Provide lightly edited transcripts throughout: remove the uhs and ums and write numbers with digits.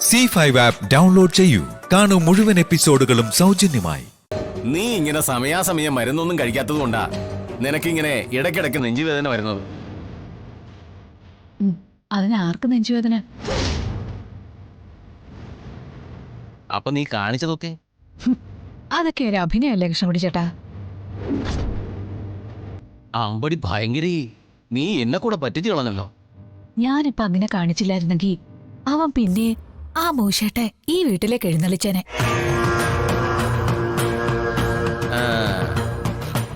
C5 app download ചെയ്യൂ. കാണൂ മുഴുവൻ എപ്പിസോഡുകളും സൗജന്യമായി. നീ ഇങ്ങനെ സമയാസമയം മരുന്നൊന്നും കഴിക്കാത്തത് കൊണ്ടാ നിനക്കിങ്ങനെ ഇടയ്ക്കിടയ്ക്ക് നെഞ്ചുവേദന വരുന്നത്. അതിനാർക്ക് നെഞ്ചുവേദന? അപ്പൊ നീ കാണിച്ചതൊക്കെ അതൊക്കെ ഒരു അഭിനയല്ലേ കൃഷ്ണകുടി ചേട്ടാ? അമ്പടി ഭയങ്കര, നീ എന്നെ കൂടെ പറ്റിച്ചു കളഞ്ഞല്ലോ. ഞാനിപ്പോ അങ്ങനെ കാണിച്ചില്ലായിരുന്നെങ്കി അവൻ പിന്നെ ആ മൂശേട്ടെ ഈ വീട്ടിലേക്ക് എഴുന്നള്ളിച്ചേനെ.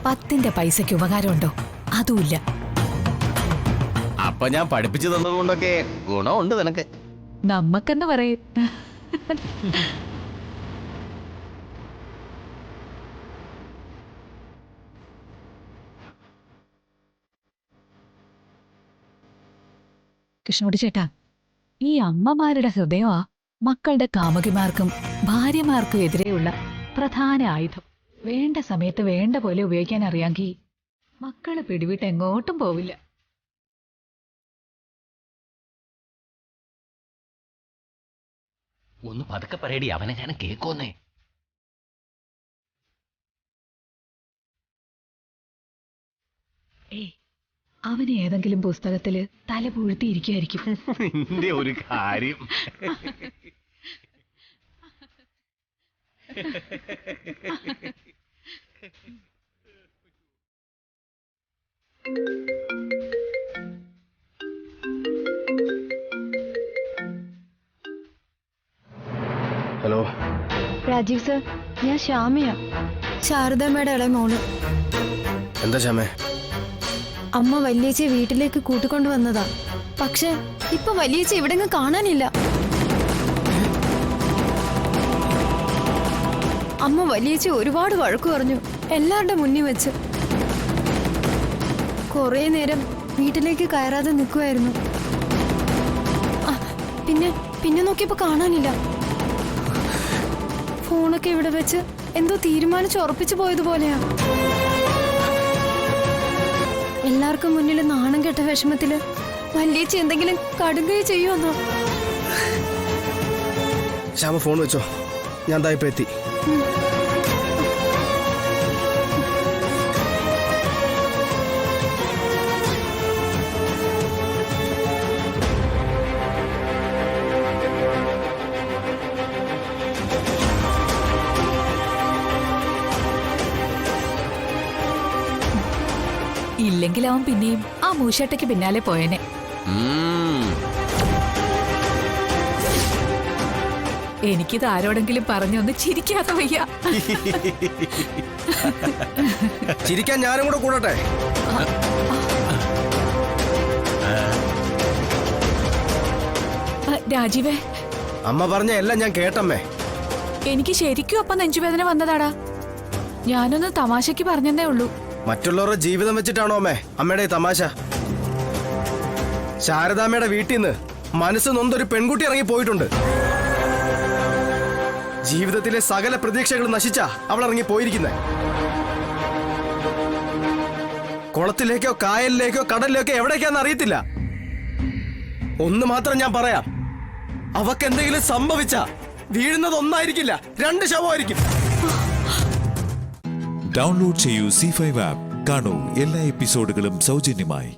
10 പൈസക്ക് ഉപകാരമുണ്ടോ? അതുമില്ല. അപ്പൊ ഞാൻ പഠിപ്പിച്ചു തന്നതുകൊണ്ടൊക്കെ ഗുണമുണ്ട് നിനക്ക്. നമ്മക്കെന്ന് പറയും. കൃഷ്ണകുടി ചേട്ടാ, ഈ അമ്മമാരുടെ ഹൃദയമാ മക്കളുടെ കാമുകിമാർക്കും ഭാര്യമാർക്കും എതിരെയുള്ള പ്രധാന ആയുധം. വേണ്ട സമയത്ത് വേണ്ട പോലെ ഉപയോഗിക്കാൻ അറിയാമെങ്കിൽ മക്കള് പിടിവിട്ട് എങ്ങോട്ടും പോവില്ല. ഒന്ന് പതുക്കെ പറയടി, അവനെ ഞാൻ കേൾക്കോന്നേ. അവന് ഏതെങ്കിലും പുസ്തകത്തില് തല പൂഴ്ത്തിയിരിക്കുമായിരിക്കും. നിന്റെ ഒരു കാര്യം. ഹലോ രാജീവ് സർ, ഞാൻ ശ്യാമയാ, ശാരദമ്മയുടെ ഇളയ മോള്. എന്താ ശ്യാമേ? അമ്മ വല്യേച്ചിയെ വീട്ടിലേക്ക് കൂട്ടിക്കൊണ്ടുവന്നതാ. പക്ഷെ ഇപ്പൊ വല്യേച്ചി എവിടെങ്ങും കാണാനില്ല. അമ്മ വല്യേച്ചി ഒരുപാട് വഴക്കു പറഞ്ഞു, എല്ലാവരുടെ മുന്നിൽ വെച്ച്. കുറേ നേരം വീട്ടിലേക്ക് കയറാതെ നിൽക്കുമായിരുന്നു. പിന്നെ നോക്കിയപ്പോ കാണാനില്ല. ഫോണൊക്കെ ഇവിടെ വെച്ച് എന്തോ തീരുമാനിച്ച് ഉറപ്പിച്ചു പോയതുപോലെയാ. എല്ലാവർക്കും മുന്നിൽ നാണം കെട്ട വിഷമത്തില് വല്യേച്ചി എന്തെങ്കിലും കടുകൈ ചെയ്യുമെന്നോ? ശ്യാമ ഫോൺ വെച്ചോ, ഞാൻ ദാ ഇപ്പൊ എത്തി. ഇല്ലെങ്കിൽ അവൻ പിന്നെയും ആ മൂശേട്ടയ്ക്ക് പിന്നാലെ പോയേനെ. എനിക്കിത് ആരോടെങ്കിലും പറഞ്ഞൊന്ന് ചിരിക്കാതെ വയ്യ. ചിരിക്കാൻ ഞാനും കൂടെ കൂടട്ടെ? രാജീവേ, അമ്മ പറഞ്ഞ എല്ലാം ഞാൻ കേട്ടമ്മേ. എനിക്ക് ശരിക്കും അപ്പം നെഞ്ചുവേദന വന്നതാടാ. ഞാനൊന്ന് തമാശക്ക് പറഞ്ഞതേ ഉള്ളൂ. മറ്റുള്ളവരുടെ ജീവിതം വെച്ചിട്ടാണോ അമ്മേ അമ്മയുടെ തമാശ? ശാരദാമ്മയുടെ വീട്ടിൽ നിന്ന് മനസ്സ് നൊന്തൊരു പെൺകുട്ടി ഇറങ്ങി പോയിട്ടുണ്ട്. ജീവിതത്തിലെ സകല പ്രതീക്ഷകൾ നശിച്ച അവൾ ഇറങ്ങി പോയിരിക്കുന്നത്. കുളത്തിലേക്കോ കായലിലേക്കോ കടലിലേക്കോ എവിടേക്കാന്ന് അറിയത്തില്ല. ഒന്ന് മാത്രം ഞാൻ പറയാം, അവക്ക് എന്തെങ്കിലും സംഭവിച്ച വീഴുന്നത് ഒന്നായിരിക്കില്ല, 2 ശവമായിരിക്കും. ഡൗൺലോഡ് ചെയ്യൂ C5 ആപ്പ്. കാണൂ എല്ലാ എപ്പിസോഡുകളും സൗജന്യമായി.